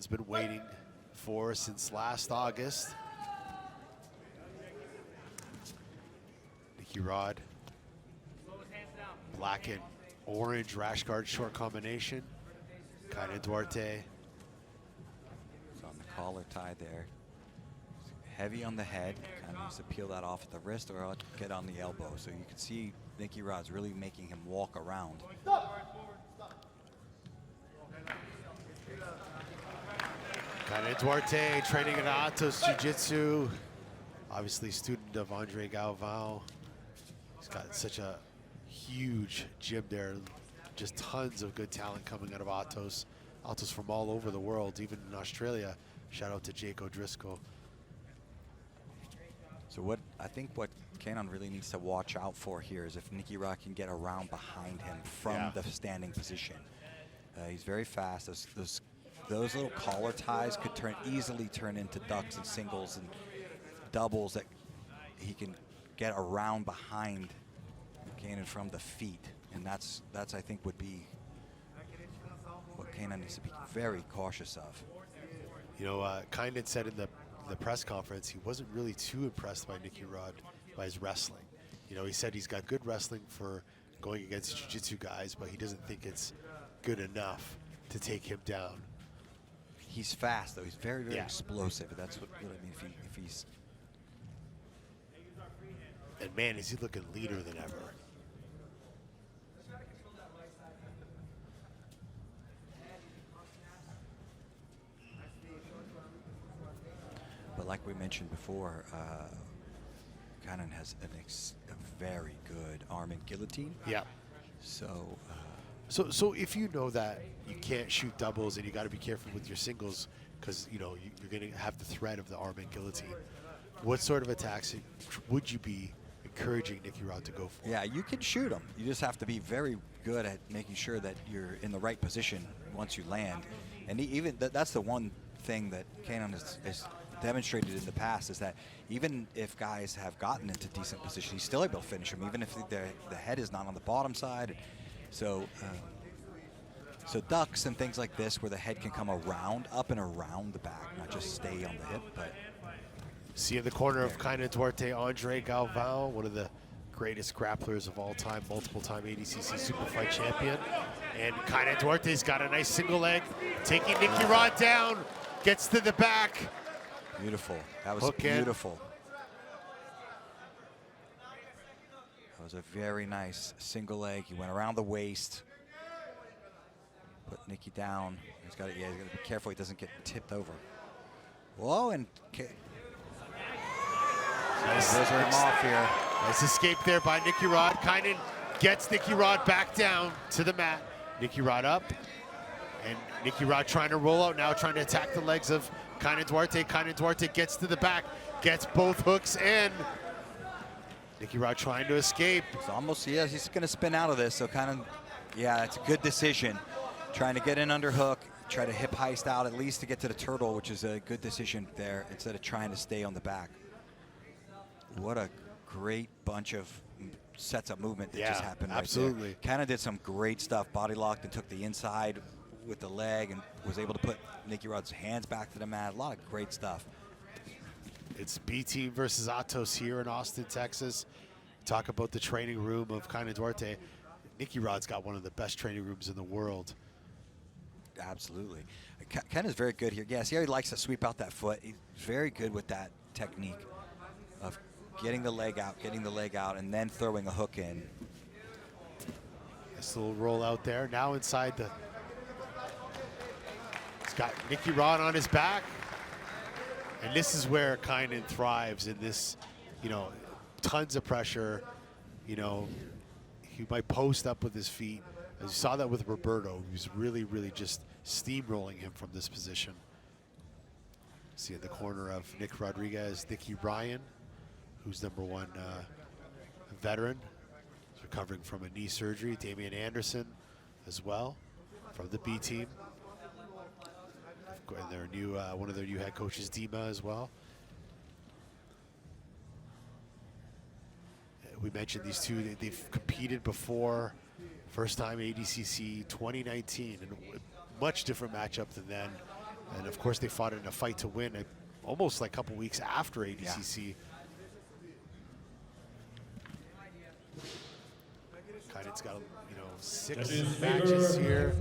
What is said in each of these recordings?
everyone's been waiting for since last August. Nicky Rod, black and orange rash guard short combination. Kaynan Duarte. So on the collar tie there. Heavy on the head, kind of needs to peel that off at the wrist or get on the elbow. So you can see Nicky Rod's really making him walk around. Kaynan Duarte training at Atos Jiu-Jitsu. Obviously student of Andre Galvão. He's got such a huge gym there. Just tons of good talent coming out of Atos. Atos from all over the world, even in Australia. Shout out to Jake O'Driscoll. So I think what Kaynan really needs to watch out for here is if Nicky Rod can get around behind him from the standing position. He's very fast. Those little collar ties could easily turn into ducks and singles and doubles that he can get around behind Kaynan from the feet, and that's I think would be what Kaynan needs to be very cautious of. You know, Kaynan said in the press conference he wasn't really too impressed by Nicky Rod, by his wrestling. You know, he said he's got good wrestling for going against jiu-jitsu guys, but he doesn't think it's good enough to take him down. He's fast though. He's very, very explosive. That's what I mean. If he's, and man, is he looking leaner than ever. But like we mentioned before, Kaynan has a very good arm and guillotine. Yeah. So. So if you know that you can't shoot doubles and you got to be careful with your singles because you know you're going to have the threat of the arm and guillotine, what sort of attacks would you be encouraging Nicky Rod to go for? Yeah, you can shoot him. You just have to be very good at making sure that you're in the right position once you land. And even that's the one thing that Kaynan has demonstrated in the past is that even if guys have gotten into decent position, he's still able to finish them, even if the head is not on the bottom side. So, so ducks and things like this where the head can come around, up and around the back, not just stay on the hip. But see in the corner of Kaynan Duarte, Andre Galvão, one of the greatest grapplers of all time, multiple-time ADCC superfight champion. And Kaynan Duarte's got a nice single leg, taking Nicky Rod down, gets to the back. Beautiful. That was beautiful. That was a very nice single leg. He went around the waist, put Nicky down. He's got to be careful he doesn't get tipped over. Whoa, and nice, him off here. Nice escape there by Nicky Rod. Kaynan gets Nicky Rod back down to the mat. Nicky Rod up, and Nicky Rod trying to roll out now, trying to attack the legs of Kaynan Duarte. Kaynan Duarte gets to the back, gets both hooks in. Nicky Rod trying to escape. It's almost, he's going to spin out of this. So kind of, it's a good decision. Trying to get in under hook, try to hip heist out at least to get to the turtle, which is a good decision there instead of trying to stay on the back. What a great bunch of sets of movement that just happened right there. Kind of did some great stuff. Body locked and took the inside with the leg and was able to put Nicky Rod's hands back to the mat. A lot of great stuff. It's B Team versus Atos here in Austin, Texas. Talk about the training room of Kaynan Duarte. Nicky Rod's got one of the best training rooms in the world. Absolutely. Ken is very good here. Yes, he likes to sweep out that foot. He's very good with that technique of getting the leg out, and then throwing a hook in. Nice little roll out there. Now inside the... He's got Nicky Rod on his back. And this is where Kaynan thrives in this, you know, tons of pressure. You know, he might post up with his feet. As you saw that with Roberto, he was really, really just steamrolling him from this position. See in the corner of Nick Rodriguez, Nicky Ryan, who's #1 veteran. He's recovering from a knee surgery. Damian Anderson as well from the B team. And their new, one of their new head coaches, Dima, as well. We mentioned these two, they've competed before. First time ADCC 2019, and a much different matchup than then. And of course, they fought in a fight to win, almost like a couple weeks after ADCC. Kaynan's got 6 matches here.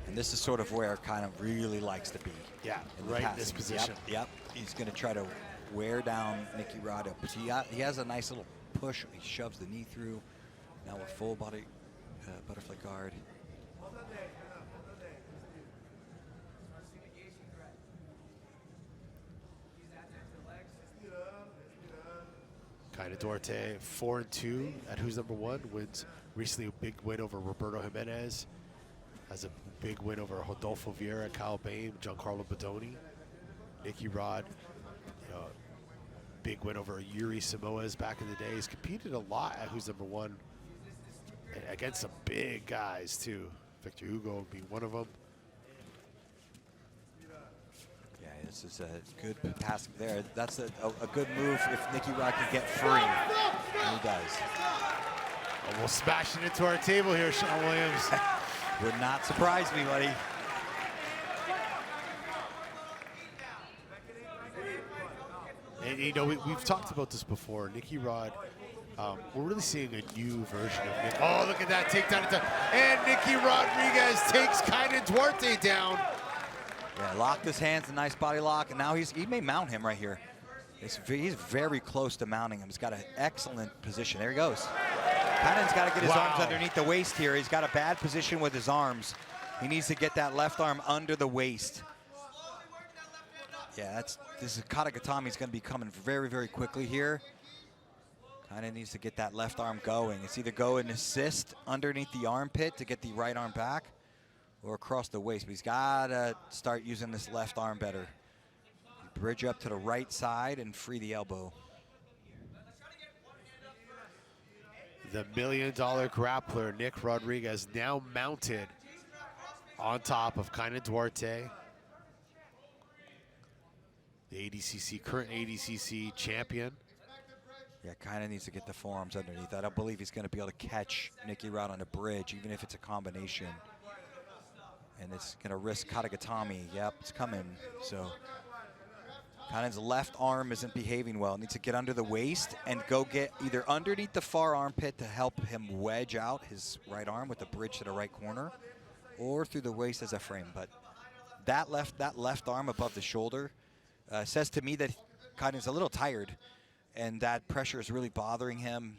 And this is sort of where Kaynan really likes to be. Yeah, in right in this position. Yep. He's going to try to wear down Nicky Rod. He has a nice little push. He shoves the knee through. Now a full body butterfly guard. Kaynan Duarte, 4-2 at Who's Number One. Wins recently a big win over Roberto Jimenez. Has a big win over Rodolfo Vieira, Kyle Bain, Giancarlo Bodoni. Nicky Rod, big win over Yuri Samoas back in the day. He's competed a lot at Who's Number One and against some big guys too. Victor Hugo would be one of them. Yeah, this is a good pass there. That's a good move if Nicky Rod can get free. And he does. Almost smashing into our table here, Sean Williams. Would not surprise me, buddy. And we've talked about this before. Nicky Rod, we're really seeing a new version of Nick. Oh, look at that takedown. And Nicky Rodriguez takes Kaynan Duarte down. Yeah, locked his hands, a nice body lock, and now he may mount him right here. He's very close to mounting him. He's got an excellent position. There he goes. Kaynan's got to get his arms underneath the waist here. He's got a bad position with his arms. He needs to get that left arm under the waist. Yeah, this is Katagatami's going to be coming very, very quickly here. Kaynan needs to get that left arm going. It's either go and assist underneath the armpit to get the right arm back or across the waist. But he's got to start using this left arm better. Bridge up to the right side and free the elbow. The $1 million grappler, Nick Rodriguez, now mounted on top of Kaynan Duarte. The current ADCC champion. Yeah, Kaynan needs to get the forearms underneath. I don't believe he's going to be able to catch Nicky Rod on the bridge, even if it's a combination. And it's going to risk Katagatami. Yep, it's coming. So Kaynan's left arm isn't behaving well. Needs to get under the waist and go get either underneath the far armpit to help him wedge out his right arm with the bridge to the right corner, or through the waist as a frame. But that left arm above the shoulder says to me that Kaynan's a little tired, and that pressure is really bothering him.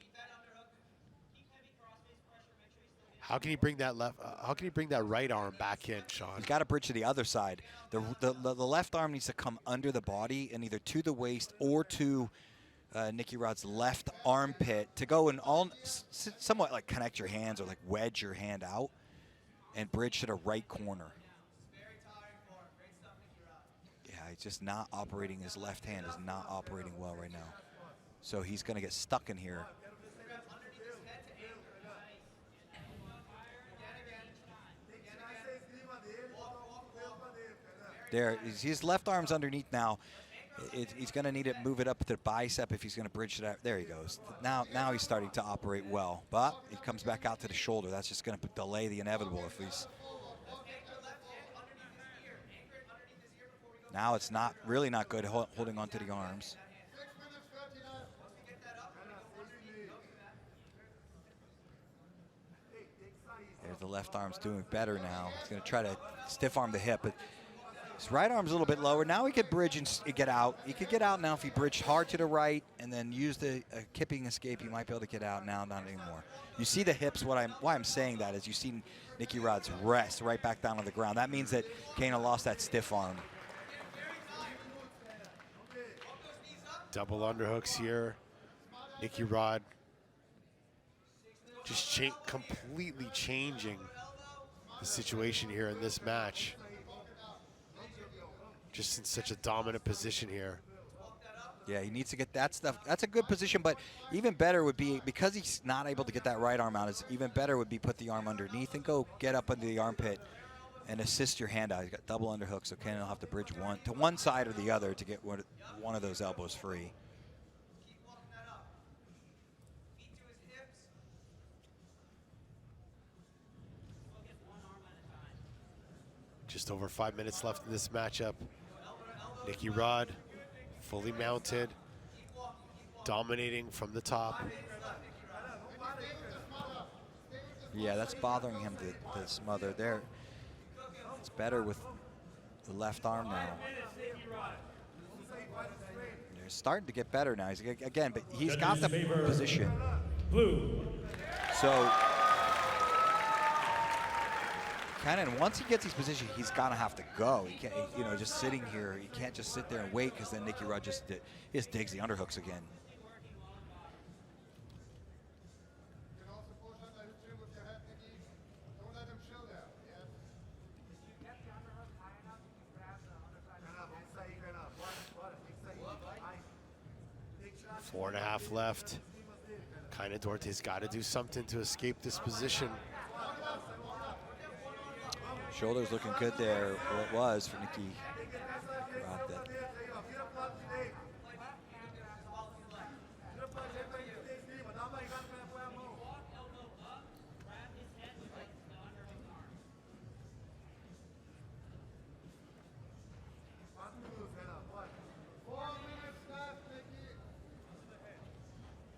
How can he bring that right arm back in, Sean? He's got to bridge to the other side. The left arm needs to come under the body and either to the waist or to Nicky Rod's left armpit to go and somewhat like connect your hands or like wedge your hand out and bridge to the right corner. Yeah, he's just not operating. His left hand is not operating well right now. So he's going to get stuck in here. There, his left arm's underneath now. He's going to need to move it up to the bicep if he's going to bridge it out. There he goes. Now he's starting to operate well, but he comes back out to the shoulder. That's just going to delay the inevitable if he's. Now it's really not good holding onto the arms. There's the left arm's doing better now. He's going to try to stiff arm the hip, but his right arm's a little bit lower. Now he could bridge and get out. He could get out now if he bridged hard to the right and then used a kipping escape. He might be able to get out now, not anymore. You see the hips. Why I'm saying that is you see Nicky Rod's rest right back down on the ground. That means that Kaynan lost that stiff arm. Double underhooks here. Nicky Rod just completely changing the situation here in this match. Just in such a dominant position here. Yeah, he needs to get that stuff. That's a good position, but even better would be, because he's not able to get that right arm out, even better would be put the arm underneath and go get up under the armpit and assist your hand out. He's got double underhooks, so Kaynan will have to bridge to one side or the other to get one of those elbows free. Just over 5 minutes left in this matchup. Nicky Rod, fully mounted, dominating from the top. Yeah, that's bothering him, the smother there. It's better with the left arm now. They're starting to get better now. Again, but he's got the position. So Kaynan, once he gets his position, he's gonna have to go. He can't, you know, just sitting here. He can't just sit there and wait, because then Nicky Rod just digs the underhooks again. Four and a half left. Kaynan Duarte's got to do something to escape this position. Shoulders looking good there, or it was for Nicky Rod.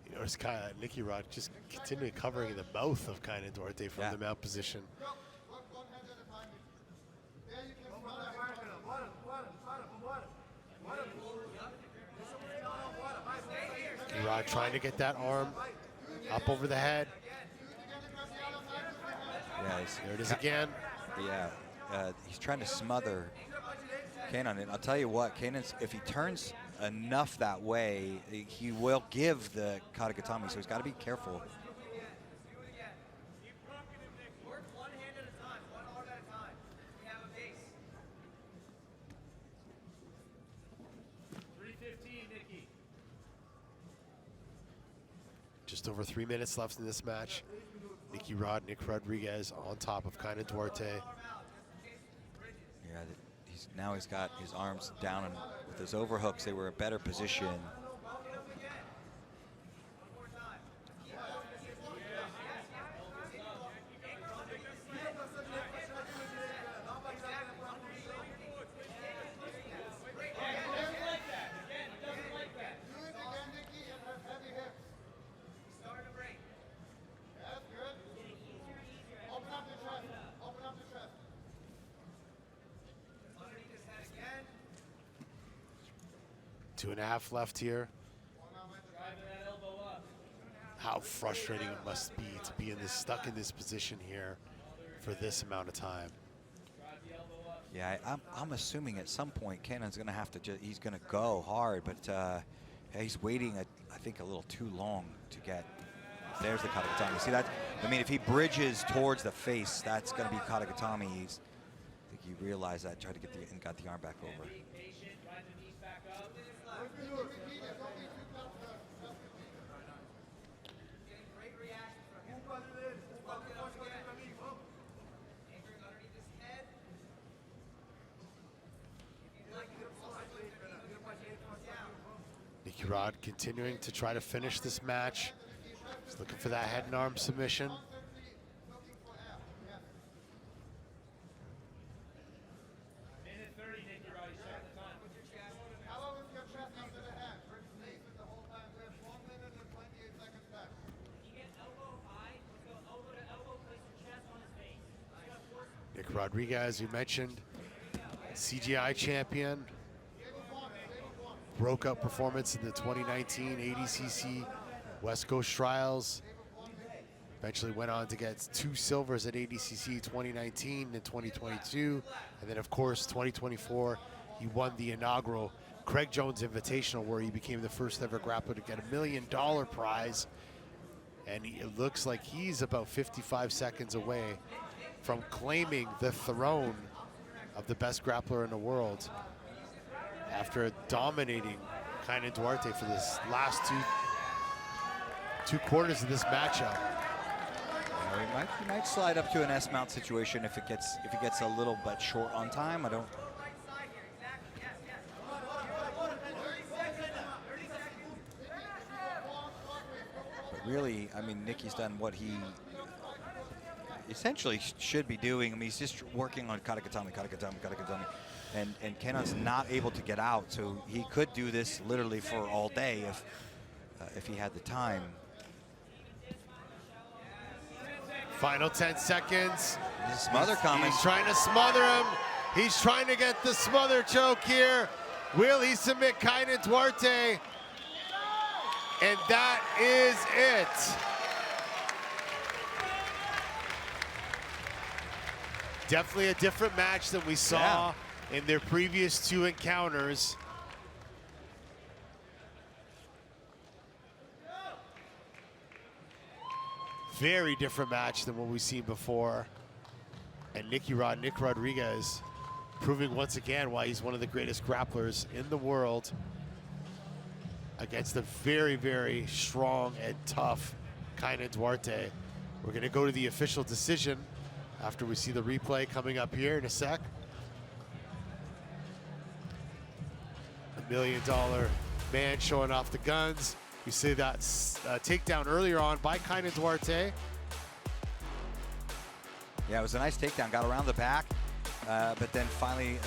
You notice Nicky Rod just continuing covering the mouth of Kaynan Duarte from the mount position. Nicky Rod trying to get that arm up over the head. Yeah, there it is again. Yeah, he's trying to smother Kaynan, and I'll tell you what, Kaynan, if he turns enough that way, he will give the Katagatami, so he's got to be careful. Just over 3 minutes left in this match. Nicky Rod, Nick Rodriguez on top of Kaynan Duarte. Yeah, now he's got his arms down, and with those overhooks, they were a better position. Two and a half left here. How frustrating it must be to be stuck in this position here for this amount of time. Yeah, I'm assuming at some point Kaynan's going to have to he's going to go hard, but he's waiting, I think, a little too long to get. There's the Katagatami. See that? I mean, if he bridges towards the face, that's going to be Katagatami. I think he realized that, tried to get and got the arm back over. Nicky Rod continuing to try to finish this match. He's looking for that head and arm submission. Nick Rodriguez, you mentioned, CGI champion. Broke up performance in the 2019 ADCC West Coast Trials. Eventually went on to get 2 silvers at ADCC 2019 and 2022. And then, of course, 2024, he won the inaugural Craig Jones Invitational, where he became the first ever grappler to get $1 million prize. And it looks like he's about 55 seconds away from claiming the throne of the best grappler in the world, after dominating Kaynan Duarte for this last two quarters of this matchup. Yeah, he might slide up to an S-mount situation if he gets a little bit short on time. I don't. But really, I mean, Nicky's done what he. essentially should be doing. I mean, he's just working on katagatame, and Kaynan's not able to get out, so he could do this literally for all day if he had the time. Final 10 seconds. There's a smother coming. He's trying to smother him. He's trying to get the smother choke here. Will he submit Kaynan Duarte? And that is it. Definitely a different match than we saw in their previous 2 encounters. Very different match than what we've seen before. And Nick Rodriguez proving once again why he's one of the greatest grapplers in the world against a very, very strong and tough Kaynan Duarte. We're gonna go to the official decision after we see the replay coming up here in a sec. $1 million man showing off the guns. You see that takedown earlier on by Kaynan Duarte. Yeah, it was a nice takedown, got around the back, but then finally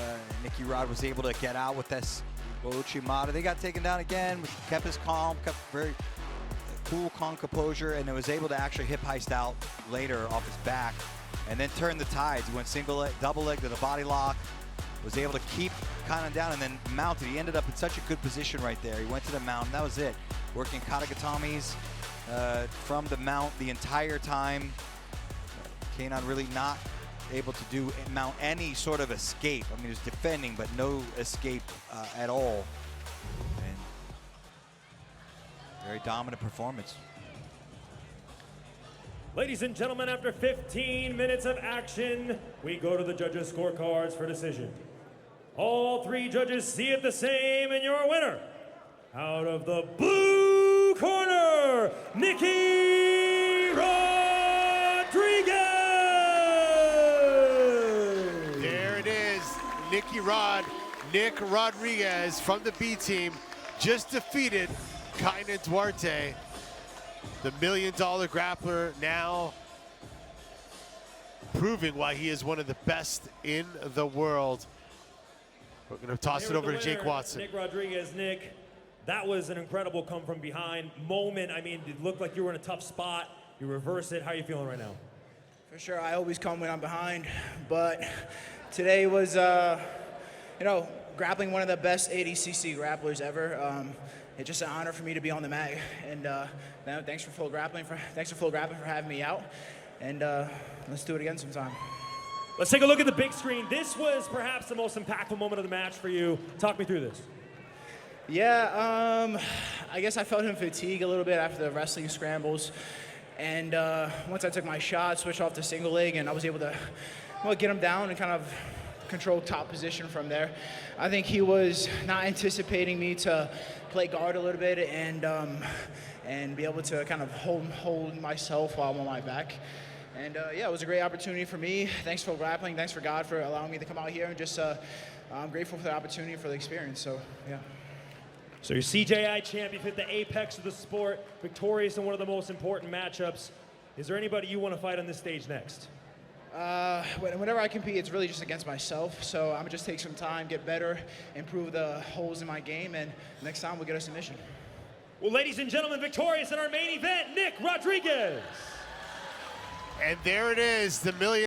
Nicky Rod was able to get out with this Uchimata. They got taken down again, kept his calm, kept very cool, calm composure, and was able to actually hip heist out later off his back, and then turn the tides. He went single leg, double leg to the body lock, was able to keep Kaynan down, and then mounted. He ended up in such a good position right there. He went to the mount, and that was it. Working katagatamis from the mount the entire time. Kaynan really not able to mount any sort of escape. I mean, he was defending, but no escape at all. And very dominant performance. Ladies and gentlemen, after 15 minutes of action, we go to the judges' scorecards for decision. All 3 judges see it the same, and your winner, out of the blue corner, Nicky Rodriguez! There it is, Nick Rodriguez from the B team just defeated Kaynan Duarte, the $1 million grappler, now proving why he is one of the best in the world. We're gonna toss it over to Jake Watson. Nick Rodriguez. Nick, that was an incredible come from behind moment. I mean, it looked like you were in a tough spot. You reverse it. How are you feeling right now? For sure, I always come when I'm behind, but today was, grappling one of the best ADCC grapplers ever. It's just an honor for me to be on the mat, and thanks for FloGrappling for having me out, and let's do it again sometime. Let's take a look at the big screen. This was perhaps the most impactful moment of the match for you. Talk me through this. Yeah, I guess I felt him fatigue a little bit after the wrestling scrambles, and once I took my shot, switched off to single leg, and I was able to get him down and kind of control top position from there. I think he was not anticipating me to play guard a little bit and be able to kind of hold myself while I'm on my back. And yeah, it was a great opportunity for me. Thanks for FloGrappling. Thanks for God for allowing me to come out here, and just I'm grateful for the opportunity, for the experience. So yeah. So your CJI champ, you've hit the apex of the sport, victorious in one of the most important matchups. Is there anybody you want to fight on this stage next? Whenever I compete, it's really just against myself. So I'm gonna just take some time, get better, improve the holes in my game, and next time we'll get a submission. Well, ladies and gentlemen, victorious in our main event, Nick Rodriguez. And there it is, the $1 million